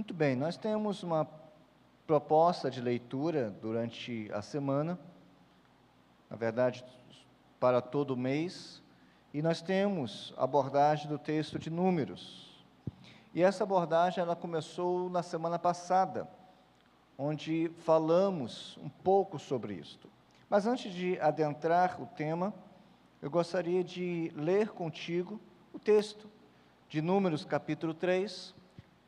Muito bem, nós temos uma proposta de leitura durante a semana, na verdade, para todo o mês, e nós temos a abordagem do texto de Números. E essa abordagem, ela começou na semana passada, onde falamos um pouco sobre isto. Mas antes de adentrar o tema, eu gostaria de ler contigo o texto de Números, capítulo 3,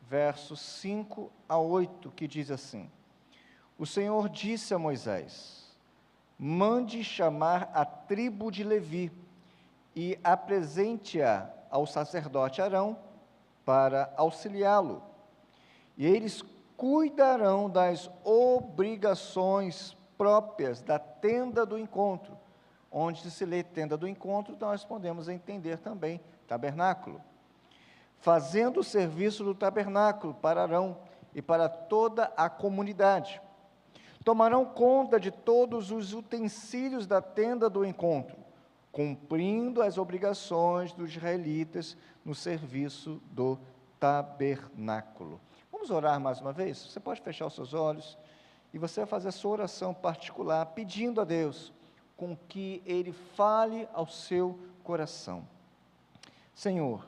versos 5 a 8, que diz assim: O Senhor disse a Moisés: mande chamar a tribo de Levi e apresente-a ao sacerdote Arão para auxiliá-lo. E eles cuidarão das obrigações próprias da tenda do encontro. Onde se lê tenda do encontro, nós podemos entender também tabernáculo. Fazendo o serviço do tabernáculo para Arão e para toda a comunidade. Tomarão conta de todos os utensílios da tenda do encontro, cumprindo as obrigações dos israelitas no serviço do tabernáculo. Vamos orar mais uma vez? Você pode fechar os seus olhos e você vai fazer a sua oração particular, pedindo a Deus com que Ele fale ao seu coração. Senhor,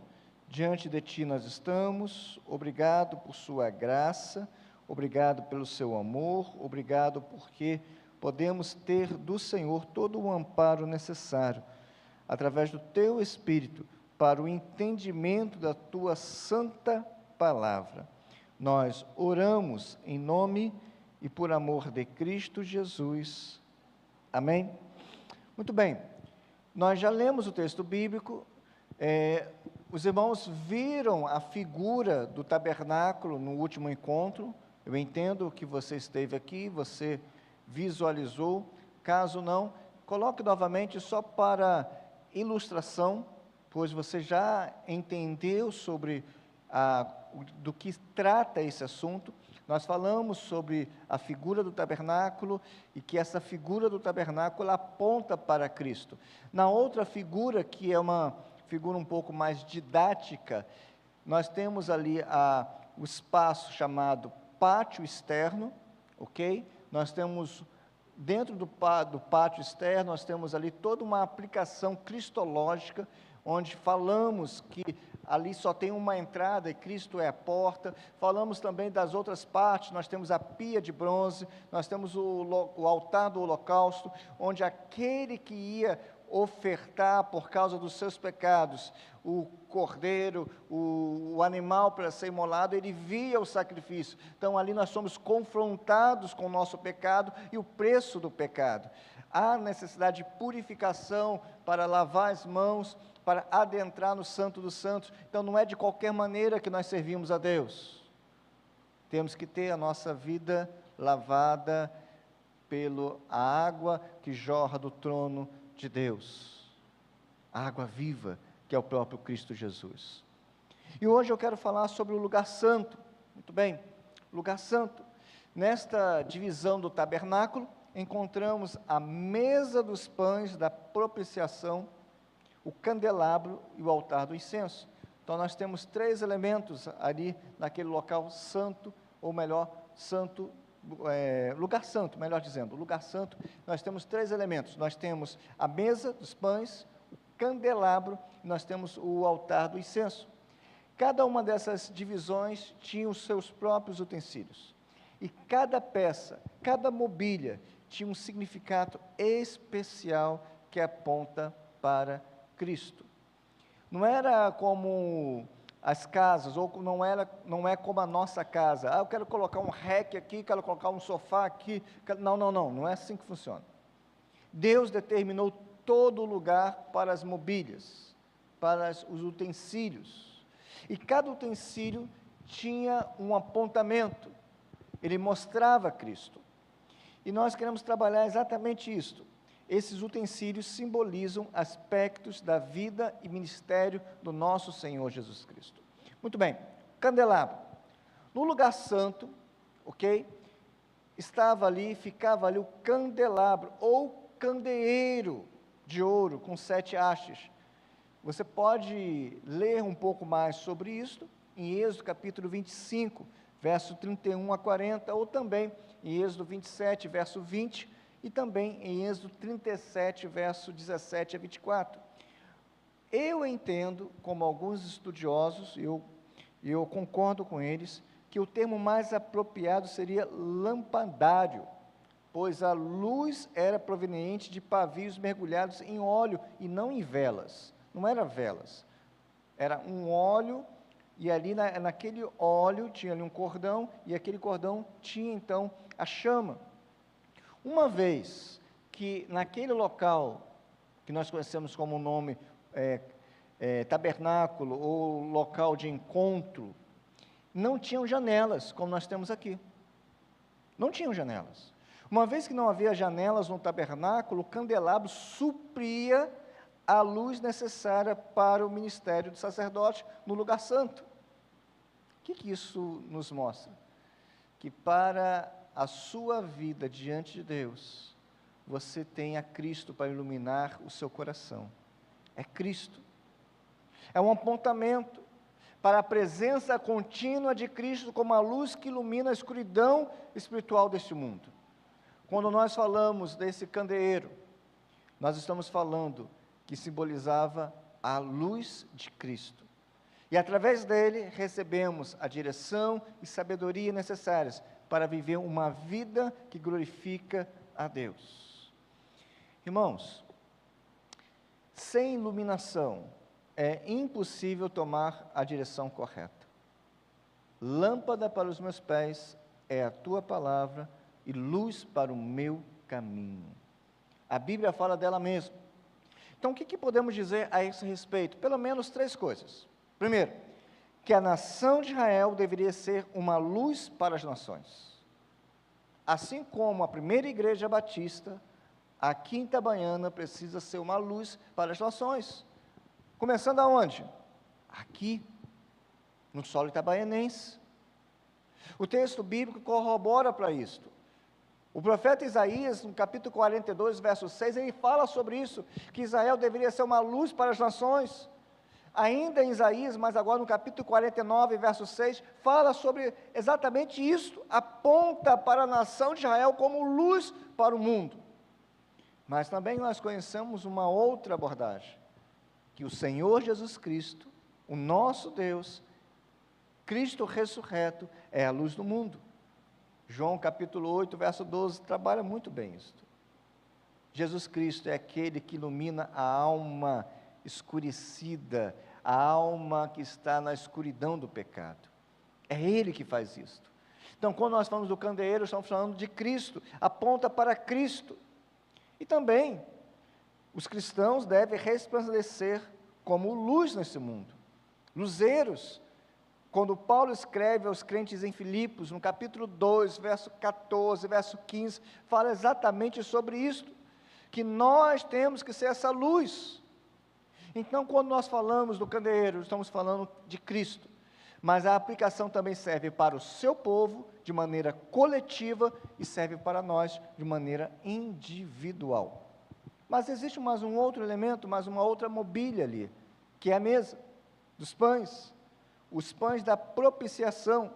diante de Ti nós estamos, obrigado por Sua graça, obrigado pelo Seu amor, obrigado porque podemos ter do Senhor todo o amparo necessário, através do Teu Espírito, para o entendimento da Tua santa palavra. Nós oramos em nome e por amor de Cristo Jesus. Amém? Muito bem, nós já lemos o texto bíblico, os irmãos viram a figura do tabernáculo no último encontro. Eu entendo que você esteve aqui, você visualizou. Caso não, coloque novamente só para ilustração, pois você já entendeu sobre do que trata esse assunto. Nós falamos sobre a figura do tabernáculo e que essa figura do tabernáculo aponta para Cristo. Na outra figura, que é uma figura um pouco mais didática, nós temos ali o espaço chamado pátio externo, ok? Nós temos, dentro do pátio externo, nós temos ali toda uma aplicação cristológica, onde falamos que ali só tem uma entrada e Cristo é a porta. Falamos também das outras partes, nós temos a pia de bronze, nós temos o altar do holocausto, onde aquele que ia ofertar por causa dos seus pecados, o cordeiro, o animal para ser imolado, ele via o sacrifício. Então ali nós somos confrontados com o nosso pecado e o preço do pecado. Há necessidade de purificação para lavar as mãos, para adentrar no Santo dos Santos. Então não é de qualquer maneira que nós servimos a Deus. Temos que ter a nossa vida lavada pela água que jorra do trono de Deus, a água viva, que é o próprio Cristo Jesus. E hoje eu quero falar sobre o lugar santo. Muito bem, lugar santo. Nesta divisão do tabernáculo, encontramos a mesa dos pães da propiciação, o candelabro e o altar do incenso. Então nós temos três elementos ali naquele local santo, ou melhor, santo, lugar santo, melhor dizendo, lugar santo. Nós temos três elementos: nós temos a mesa dos pães, o candelabro, e nós temos o altar do incenso. Cada uma dessas divisões tinha os seus próprios utensílios, e cada peça, cada mobília tinha um significado especial que aponta para Cristo. Não era como as casas, ou não é como a nossa casa. Eu quero colocar um rack aqui, quero colocar um sofá aqui. Não é assim que funciona. Deus determinou todo o lugar para as mobílias, para os utensílios. E cada utensílio tinha um apontamento, ele mostrava Cristo. E nós queremos trabalhar exatamente isto. Esses utensílios simbolizam aspectos da vida e ministério do nosso Senhor Jesus Cristo. Muito bem, candelabro. No lugar santo, ok? Ficava ali o candelabro, ou candeeiro de ouro, com 7 hastes. Você pode ler um pouco mais sobre isso, em Êxodo capítulo 25, verso 31 a 40, ou também em Êxodo 27, verso 20, e também em Êxodo 37, verso 17 a 24. Eu entendo, como alguns estudiosos, eu concordo com eles, que o termo mais apropriado seria lampadário, pois a luz era proveniente de pavios mergulhados em óleo e não em velas. Não era velas, era um óleo, e ali naquele óleo tinha ali um cordão, e aquele cordão tinha então a chama. Uma vez que naquele local, que nós conhecemos como o nome tabernáculo, ou local de encontro, não tinham janelas, como nós temos aqui. Não tinham janelas. Uma vez que não havia janelas no tabernáculo, o candelabro supria a luz necessária para o ministério do sacerdote no lugar santo. O que isso nos mostra? Que para a sua vida diante de Deus, você tem a Cristo para iluminar o seu coração. É Cristo. É um apontamento para a presença contínua de Cristo como a luz que ilumina a escuridão espiritual deste mundo. Quando nós falamos desse candeeiro, nós estamos falando que simbolizava a luz de Cristo. E através dele recebemos a direção e sabedoria necessárias para viver uma vida que glorifica a Deus. Irmãos, sem iluminação é impossível tomar a direção correta. Lâmpada para os meus pés é a tua palavra e luz para o meu caminho. A Bíblia fala dela mesma. Então, o que podemos dizer a esse respeito? Pelo menos 3 coisas. Primeiro, que a nação de Israel deveria ser uma luz para as nações. Assim como a primeira igreja batista, aqui em Itabaiana precisa ser uma luz para as nações. Começando aonde? Aqui, no solo itabaianense. O texto bíblico corrobora para isto. O profeta Isaías, no capítulo 42, verso 6, ele fala sobre isso, que Israel deveria ser uma luz para as nações. Ainda em Isaías, mas agora no capítulo 49, verso 6, fala sobre exatamente isso, aponta para a nação de Israel como luz para o mundo. Mas também nós conhecemos uma outra abordagem, que o Senhor Jesus Cristo, o nosso Deus, Cristo ressurreto, é a luz do mundo. João capítulo 8, verso 12, trabalha muito bem isso. Jesus Cristo é aquele que ilumina a alma escurecida, a alma que está na escuridão do pecado. É Ele que faz isso. Então, quando nós falamos do candeeiro, estamos falando de Cristo, aponta para Cristo. E também, os cristãos devem resplandecer como luz nesse mundo, luzeiros. Quando Paulo escreve aos crentes em Filipos, no capítulo 2, verso 14, verso 15, fala exatamente sobre isso, que nós temos que ser essa luz. Então, quando nós falamos do candeeiro, estamos falando de Cristo, mas a aplicação também serve para o seu povo, de maneira coletiva, e serve para nós, de maneira individual. Mas existe mais um outro elemento, mais uma outra mobília ali, que é a mesa dos pães. Os pães da propiciação,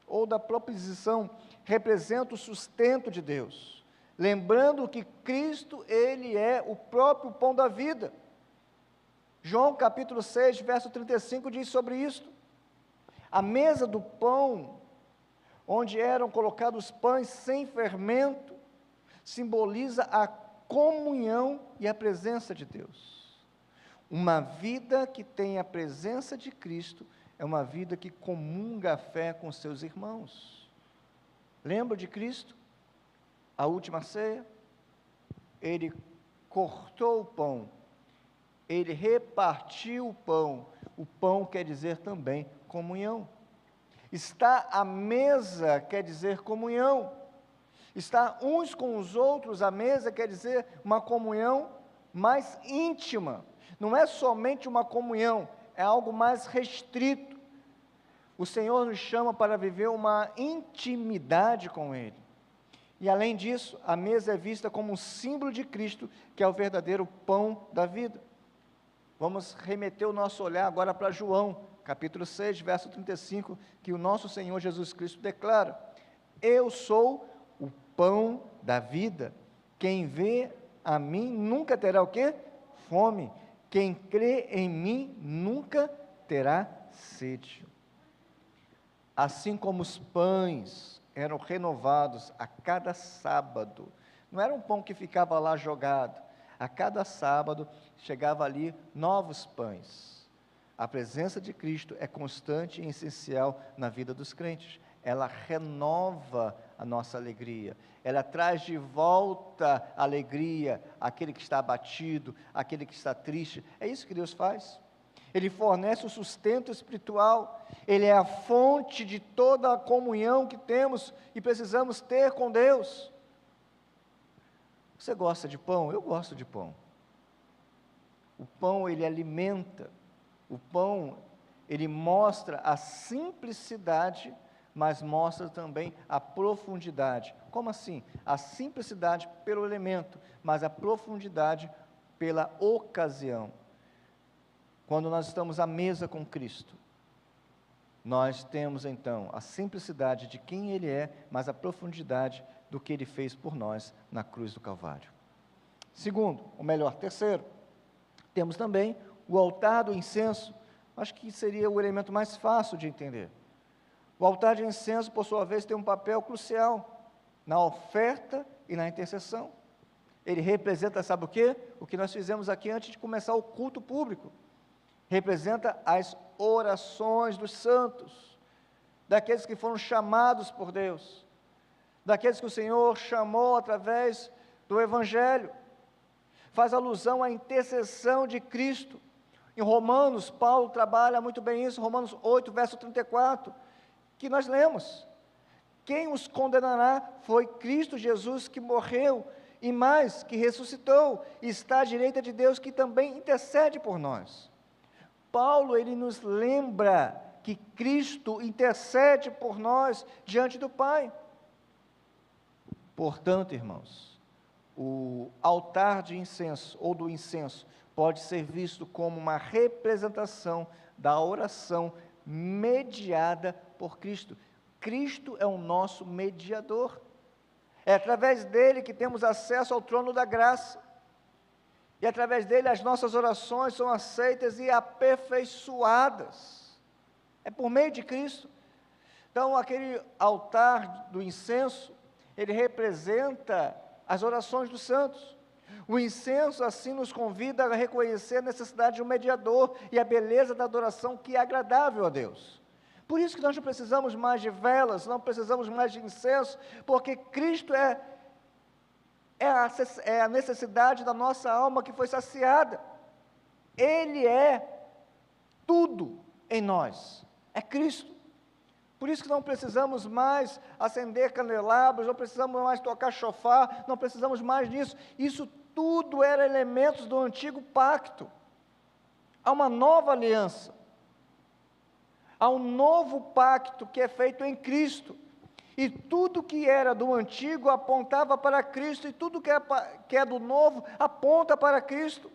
ou da proposição, representam o sustento de Deus, lembrando que Cristo, Ele é o próprio pão da vida. João capítulo 6, verso 35 diz sobre isto. A mesa do pão, onde eram colocados pães sem fermento, simboliza a comunhão e a presença de Deus. Uma vida que tem a presença de Cristo é uma vida que comunga a fé com seus irmãos. Lembra de Cristo? A última ceia, Ele cortou o pão, Ele repartiu o pão quer dizer também comunhão. Estar à mesa quer dizer comunhão. Estar uns com os outros à mesa quer dizer uma comunhão mais íntima. Não é somente uma comunhão, é algo mais restrito. O Senhor nos chama para viver uma intimidade com Ele. E além disso, a mesa é vista como um símbolo de Cristo, que é o verdadeiro pão da vida. Vamos remeter o nosso olhar agora para João, capítulo 6, verso 35, que o nosso Senhor Jesus Cristo declara: eu sou o pão da vida, quem vê a mim nunca terá o quê? Fome, quem crê em mim nunca terá sede. Assim como os pães eram renovados a cada sábado, não era um pão que ficava lá jogado, a cada sábado chegava ali novos pães. A presença de Cristo é constante e essencial na vida dos crentes. Ela renova a nossa alegria, ela traz de volta a alegria àquele que está abatido, àquele que está triste. É isso que Deus faz. Ele fornece o sustento espiritual, Ele é a fonte de toda a comunhão que temos e precisamos ter com Deus. Você gosta de pão? Eu gosto de pão. O pão, ele alimenta, o pão, ele mostra a simplicidade, mas mostra também a profundidade. Como assim? A simplicidade pelo elemento, mas a profundidade pela ocasião. Quando nós estamos à mesa com Cristo, nós temos então a simplicidade de quem Ele é, mas a profundidade do que Ele fez por nós na cruz do Calvário. Segundo, ou melhor, terceiro, temos também o altar do incenso. Acho que seria o elemento mais fácil de entender. O altar de incenso, por sua vez, tem um papel crucial na oferta e na intercessão. Ele representa, sabe o quê? O que nós fizemos aqui antes de começar o culto público. Representa as orações dos santos, daqueles que foram chamados por Deus, daqueles que o Senhor chamou através do Evangelho. Faz alusão à intercessão de Cristo. Em Romanos, Paulo trabalha muito bem isso, Romanos 8, verso 34, que nós lemos. Quem os condenará? Foi Cristo Jesus que morreu, e mais, que ressuscitou, e está à direita de Deus, que também intercede por nós. Paulo, ele nos lembra que Cristo intercede por nós diante do Pai. Portanto, irmãos, o altar de incenso, ou do incenso, pode ser visto como uma representação da oração mediada por Cristo. Cristo é o nosso mediador. É através dele que temos acesso ao trono da graça. E através dele as nossas orações são aceitas e aperfeiçoadas. É por meio de Cristo. Então, aquele altar do incenso, ele representa as orações dos santos. O incenso, assim, nos convida a reconhecer a necessidade de um mediador e a beleza da adoração que é agradável a Deus. Por isso que nós não precisamos mais de velas, não precisamos mais de incenso, porque Cristo é a necessidade da nossa alma que foi saciada. Ele é tudo em nós, é Cristo. Por isso que não precisamos mais acender candelabros, não precisamos mais tocar chofar, não precisamos mais disso. Isso tudo era elementos do antigo pacto. Há uma nova aliança, há um novo pacto que é feito em Cristo. E tudo que era do antigo apontava para Cristo, e tudo que é do novo aponta para Cristo.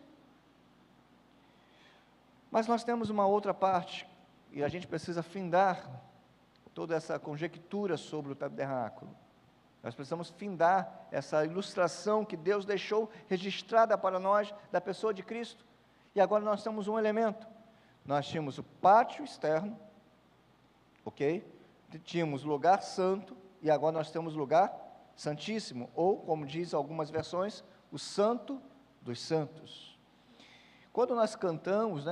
Mas nós temos uma outra parte, e a gente precisa findar toda essa conjectura sobre o tabernáculo. Nós precisamos findar essa ilustração que Deus deixou registrada para nós, da pessoa de Cristo. E agora nós temos um elemento. Nós tínhamos o pátio externo, ok? Tínhamos lugar santo, e agora nós temos lugar santíssimo, ou, como diz algumas versões, o santo dos santos. Quando nós cantamos,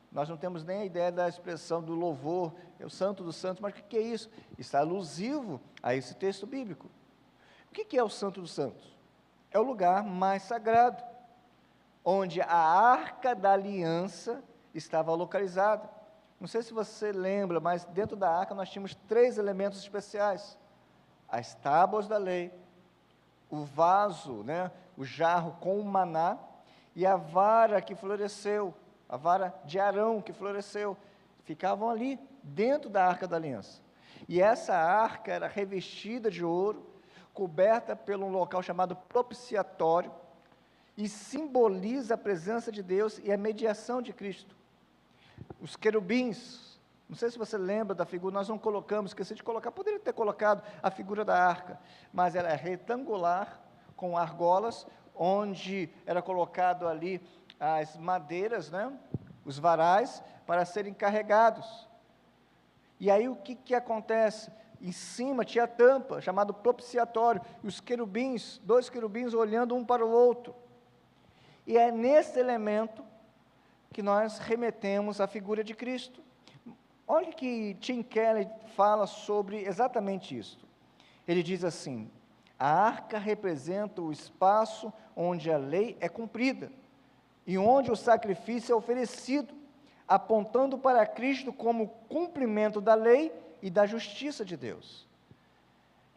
nós não temos nem a ideia da expressão do louvor, é o santo dos santos, mas o que é isso? Está alusivo a esse texto bíblico. O que é o santo dos santos? É o lugar mais sagrado, onde a arca da aliança estava localizada. Não sei se você lembra, mas dentro da arca nós tínhamos 3 elementos especiais: as tábuas da lei, o vaso, o jarro com o maná, e a vara que floresceu, a vara de Arão que floresceu, ficavam ali dentro da arca da aliança. E essa arca era revestida de ouro, coberta por um local chamado propiciatório, e simboliza a presença de Deus e a mediação de Cristo. Os querubins Não sei se você lembra da figura, nós não colocamos, esqueci de colocar, poderia ter colocado a figura da arca, mas ela é retangular, com argolas, onde era colocado ali as madeiras, né, os varais, para serem carregados. E aí o que acontece? Em cima tinha a tampa, chamado propiciatório, e os querubins, 2 querubins olhando um para o outro. E é nesse elemento que nós remetemos à figura de Cristo. Olha que Tim Keller fala sobre exatamente isso. Ele diz assim: a arca representa o espaço onde a lei é cumprida e onde o sacrifício é oferecido, apontando para Cristo como cumprimento da lei e da justiça de Deus.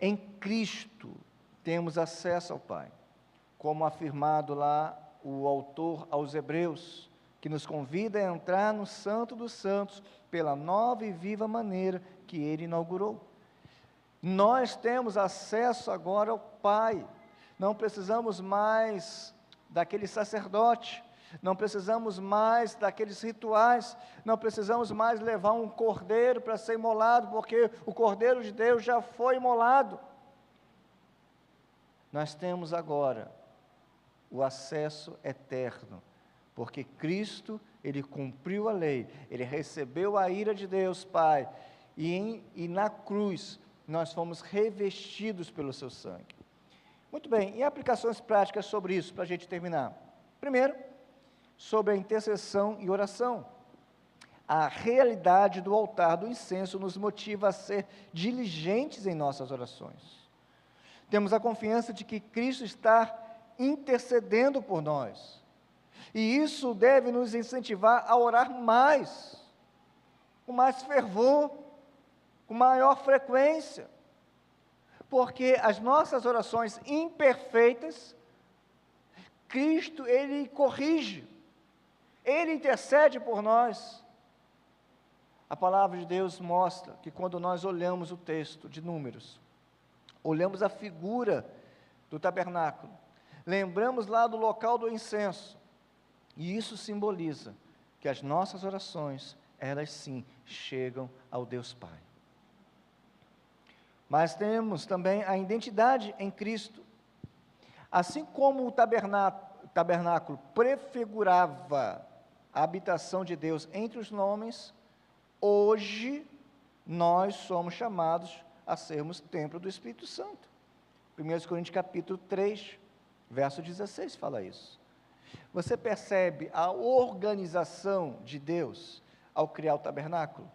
Em Cristo temos acesso ao Pai, como afirmado lá o autor aos Hebreus, que nos convida a entrar no Santo dos Santos pela nova e viva maneira que Ele inaugurou. Nós temos acesso agora ao Pai, não precisamos mais daquele sacerdote, não precisamos mais daqueles rituais, não precisamos mais levar um cordeiro para ser imolado, porque o Cordeiro de Deus já foi imolado. Nós temos agora o acesso eterno, porque Cristo, Ele cumpriu a lei, Ele recebeu a ira de Deus Pai, e na cruz nós fomos revestidos pelo seu sangue. Muito bem, e aplicações práticas sobre isso, para a gente terminar? Primeiro, sobre a intercessão e oração. A realidade do altar do incenso nos motiva a ser diligentes em nossas orações. Temos a confiança de que Cristo está intercedendo por nós, e isso deve nos incentivar a orar mais, com mais fervor, com maior frequência, porque as nossas orações imperfeitas, Cristo, Ele corrige, Ele intercede por nós. A palavra de Deus mostra que quando nós olhamos o texto de Números, olhamos a figura do tabernáculo, lembramos lá do local do incenso, e isso simboliza que as nossas orações, elas sim, chegam ao Deus Pai. Mas temos também a identidade em Cristo. Assim como o tabernáculo prefigurava a habitação de Deus entre os homens, hoje nós somos chamados a sermos templo do Espírito Santo. 1 Coríntios capítulo 3, verso 16 fala isso. Você percebe a organização de Deus ao criar o tabernáculo?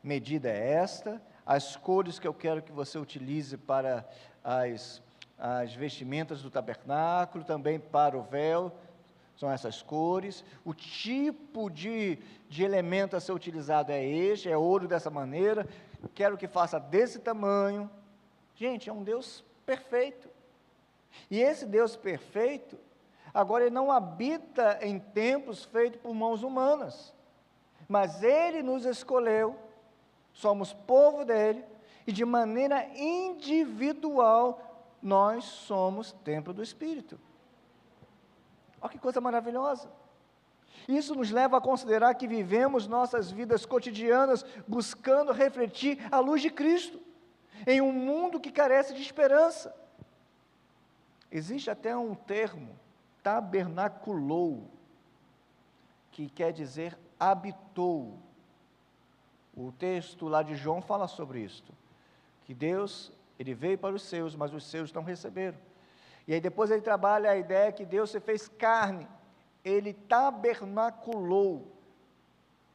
Medida é esta, as cores que eu quero que você utilize para as vestimentas do tabernáculo, também para o véu, são essas cores, o tipo de elemento a ser utilizado é este, é ouro dessa maneira, quero que faça desse tamanho. Gente, é um Deus perfeito, e esse Deus perfeito, agora Ele não habita em templos feitos por mãos humanas, mas Ele nos escolheu, somos povo dEle, e de maneira individual, nós somos templo do Espírito. Olha que coisa maravilhosa. Isso nos leva a considerar que vivemos nossas vidas cotidianas buscando refletir a luz de Cristo, em um mundo que carece de esperança. Existe até um termo, tabernaculou, que quer dizer habitou. O texto lá de João fala sobre isto, que Deus, Ele veio para os seus, mas os seus não receberam. E aí depois ele trabalha a ideia que Deus se fez carne, Ele tabernaculou.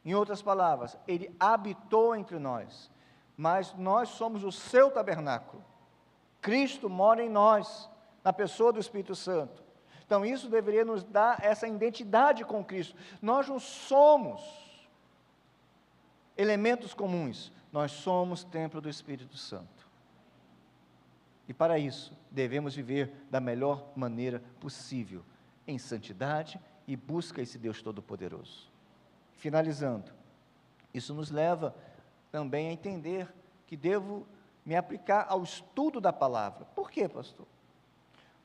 Em outras palavras, Ele habitou entre nós, mas nós somos o seu tabernáculo. Cristo mora em nós, na pessoa do Espírito Santo. Então isso deveria nos dar essa identidade com Cristo. Nós não somos elementos comuns, nós somos templo do Espírito Santo. E para isso, devemos viver da melhor maneira possível, em santidade e busca esse Deus Todo-Poderoso. Finalizando, isso nos leva também a entender que devo me aplicar ao estudo da palavra. Por quê, pastor?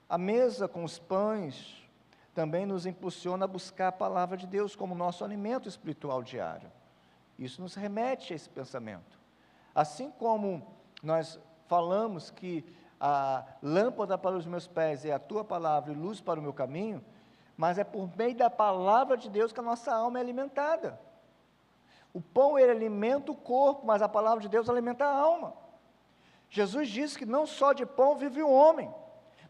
A mesa com os pães também nos impulsiona a buscar a palavra de Deus como nosso alimento espiritual diário. Isso nos remete a esse pensamento. Assim como nós falamos que a lâmpada para os meus pés é a tua palavra e luz para o meu caminho, mas é por meio da palavra de Deus que a nossa alma é alimentada. O pão, ele alimenta o corpo, mas a palavra de Deus alimenta a alma. Jesus disse que não só de pão vive o homem,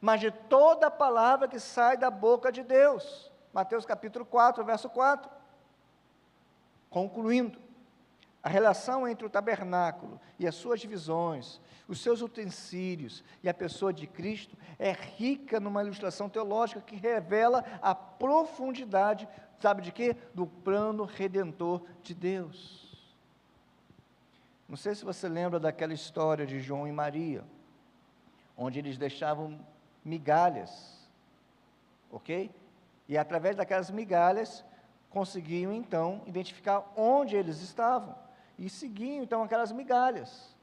mas de toda a palavra que sai da boca de Deus. Mateus capítulo 4, verso 4. Concluindo, a relação entre o tabernáculo e as suas divisões, os seus utensílios e a pessoa de Cristo é rica numa ilustração teológica que revela a profundidade, sabe de quê? Do plano redentor de Deus. Não sei se você lembra daquela história de João e Maria, onde eles deixavam migalhas, ok? E através daquelas migalhas, conseguiam então identificar onde eles estavam, e seguiam então aquelas migalhas.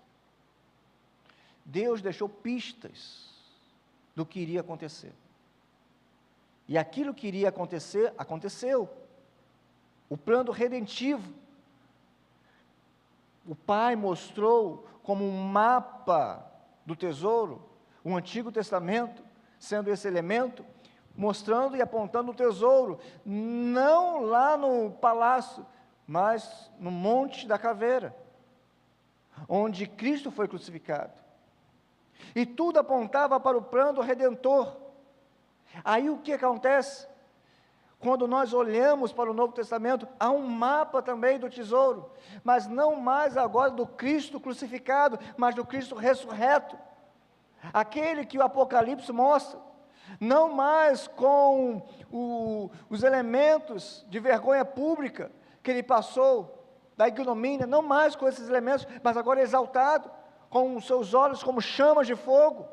Deus deixou pistas do que iria acontecer, e aquilo que iria acontecer, aconteceu. O plano redentivo, o Pai mostrou como um mapa do tesouro, o Antigo Testamento, sendo esse elemento, mostrando e apontando o tesouro, não lá no palácio, mas no Monte da Caveira, onde Cristo foi crucificado. E tudo apontava para o plano redentor. Aí o que acontece? Quando nós olhamos para o Novo Testamento, há um mapa também do tesouro, mas não mais agora do Cristo crucificado, mas do Cristo ressurreto, aquele que o Apocalipse mostra, não mais com os elementos de vergonha pública que ele passou, da ignomínia, não mais com esses elementos, mas agora exaltado, com os seus olhos como chamas de fogo.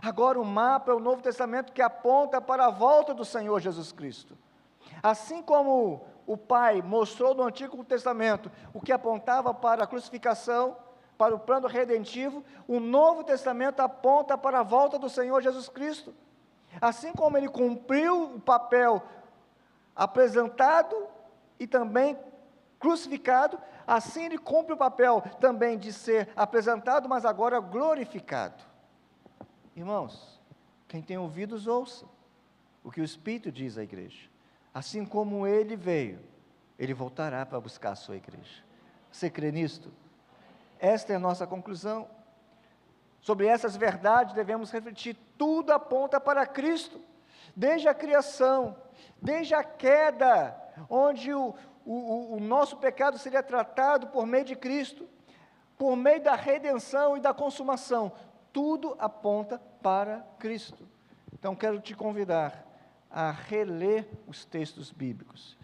Agora o mapa é o Novo Testamento que aponta para a volta do Senhor Jesus Cristo. Assim como o Pai mostrou no Antigo Testamento o que apontava para a crucificação, para o plano redentivo, o Novo Testamento aponta para a volta do Senhor Jesus Cristo. Assim como ele cumpriu o papel apresentado e também crucificado, assim ele cumpre o papel também de ser apresentado, mas agora glorificado. Irmãos, quem tem ouvidos, ouça o que o Espírito diz à igreja. Assim como ele veio, ele voltará para buscar a sua igreja. Você crê nisto? Esta é a nossa conclusão. Sobre essas verdades devemos refletir. Tudo aponta para Cristo, desde a criação, desde a queda, onde o nosso pecado seria tratado por meio de Cristo, por meio da redenção e da consumação. Tudo aponta para Cristo. Então quero te convidar a reler os textos bíblicos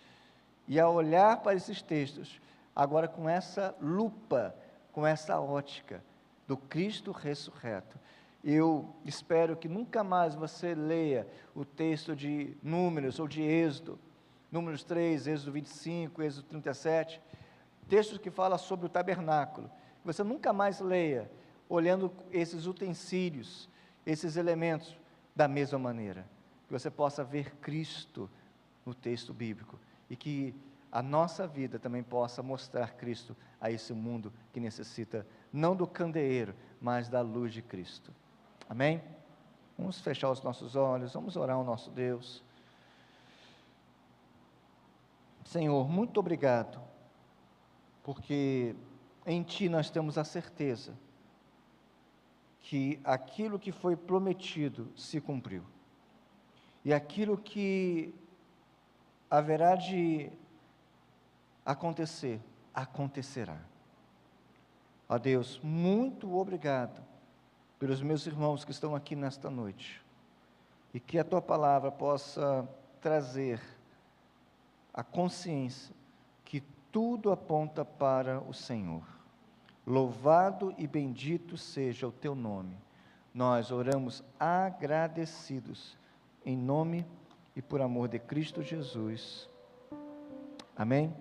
e a olhar para esses textos agora com essa lupa, com essa ótica do Cristo ressurreto. Eu espero que nunca mais você leia o texto de Números ou de Êxodo, Números 3, Êxodo 25, Êxodo 37, textos que falam sobre o tabernáculo. Você nunca mais leia olhando esses utensílios, esses elementos, da mesma maneira, que você possa ver Cristo no texto bíblico, e que a nossa vida também possa mostrar Cristo a esse mundo que necessita, não do candeeiro, mas da luz de Cristo. Amém? Vamos fechar os nossos olhos, vamos orar ao nosso Deus. Senhor, muito obrigado, porque em Ti nós temos a certeza que aquilo que foi prometido se cumpriu, e aquilo que haverá de acontecer, acontecerá. Ó Deus, muito obrigado pelos meus irmãos que estão aqui nesta noite, e que a Tua palavra possa trazer a consciência que tudo aponta para o Senhor. Louvado e bendito seja o Teu nome. Nós oramos agradecidos, em nome e por amor de Cristo Jesus. Amém?